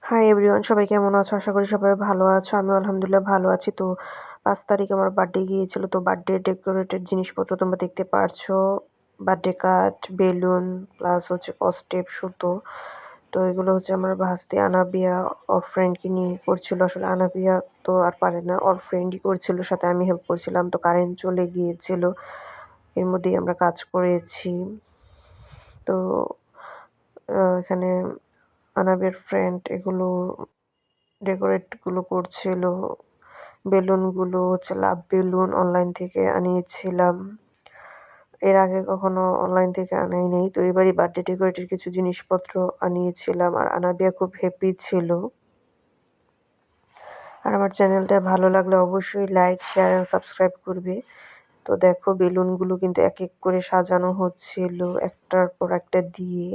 Hi everyone, সবাই কেমন আছো? আশা করি সবাই ভালো আছো। আমিও আলহামদুলিল্লাহ ভালো আছি। তো ৫ তারিখ আমার বার্থডে গিয়েছিল। তো বার্থডে ডেকোরেটেড জিনিসপত্র তোমরা দেখতে পারছো। বার্থডে কার্ড, বেলুন প্লাস হচ্ছে কসটেপ, সুতো। তো এগুলো হচ্ছে আমার ভাস্তি আনাবিয়া ওর ফ্রেন্ডকে নিয়ে করছিল। আসলে আনাবিয়া তো আর পারে না, ওর ফ্রেন্ডই করছিল, সাথে আমি হেল্প করছিলাম। তো কারেন্ট চলে গিয়েছিল, এর মধ্যেই আমরা কাজ করেছি। তো এখানে আনাবের ফ্রেন্ড এগুলো ডেকোরেটগুলো করছিল। বেলুনগুলো হচ্ছে লাভ বেলুন অনলাইন থেকে আনিয়েছিলাম। এর আগে কখনো অনলাইন থেকে আনাই নেই। তো এবারই বার্থডে ডেকোরেটের কিছু জিনিসপত্র আনিয়েছিলাম। আর আনাবিয়া খুব হ্যাপি ছিল। আর আমার চ্যানেলটা ভালো লাগলে অবশ্যই লাইক, শেয়ার অ্যান্ড সাবস্ক্রাইব করবে। তো দেখো বেলুনগুলো কিন্তু এক এক করে সাজানো হচ্ছিল একটার পর একটা দিয়ে।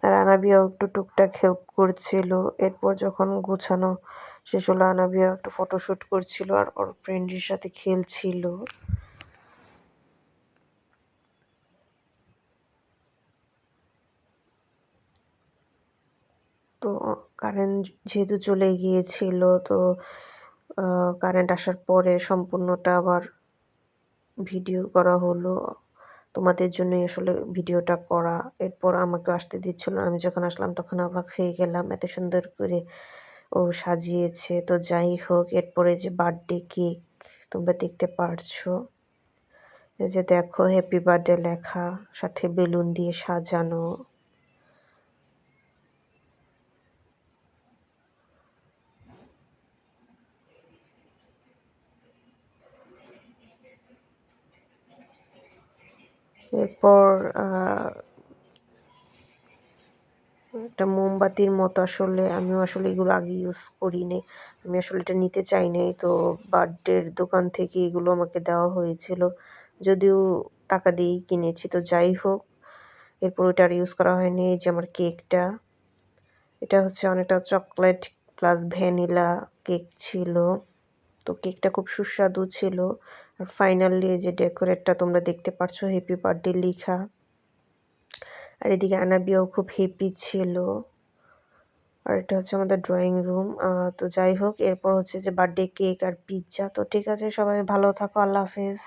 আর আনাবিয়াও একটু টুকটাক হেল্প করছিল। এরপর যখন গোছানো শেষ হলো, আনাবিয়া একটু ফটোশুট করছিল আর ওর ফ্রেন্ডের সাথে খেলছিল। তো কারেন্ট যেহেতু চলে গিয়েছিল, তো কারেন্ট আসার পরে সম্পূর্ণটা আবার ভিডিও করা হলো। তোমাদের জন্যই আসলে ভিডিওটা করা। এরপর আমাকে আসতে দিচ্ছিল না। আমি যখন আসলাম তখন অবাক হয়ে গেলাম, এত সুন্দর করে ও সাজিয়েছে। তো যাই হোক, এরপরে যে বার্থডে কেক তোমরা দেখতে পারছো। এই যে দেখো হ্যাপি বার্থডে লেখা, সাথে বেলুন দিয়ে সাজানো। এরপর একটা মোমবাতির মতো, আসলে আমিও আসলে এগুলো আগে ইউজ করিনি। আমি আসলে এটা নিতে চাই নাই। তো বার্থডের দোকান থেকে এগুলো আমাকে দেওয়া হয়েছিল, যদিও টাকা দিয়েই কিনেছি। তো যাই হোক, এরপর ওইটা আর ইউজ করা হয়নি। এই যে আমার কেকটা, এটা হচ্ছে অনেকটা চকলেট প্লাস ভ্যানিলা কেক ছিল। তো কেকটা খুব সুস্বাদু ছিল। আর ফাইনালি যে ডেকোরেটটা তোমরা দেখতে পাচ্ছ, হ্যাপি বার্থডে লেখা। আর এদিকে আনাবিয়াও খুব হ্যাপি ছিল। আর এটা হচ্ছে আমাদের ড্রয়িং রুম। তো যাই হোক, এরপর হচ্ছে যে বার্থডে কেক আর পিৎজা। তো ঠিক আছে, সবাই ভালো থাকো, আল্লাহ হাফেজ।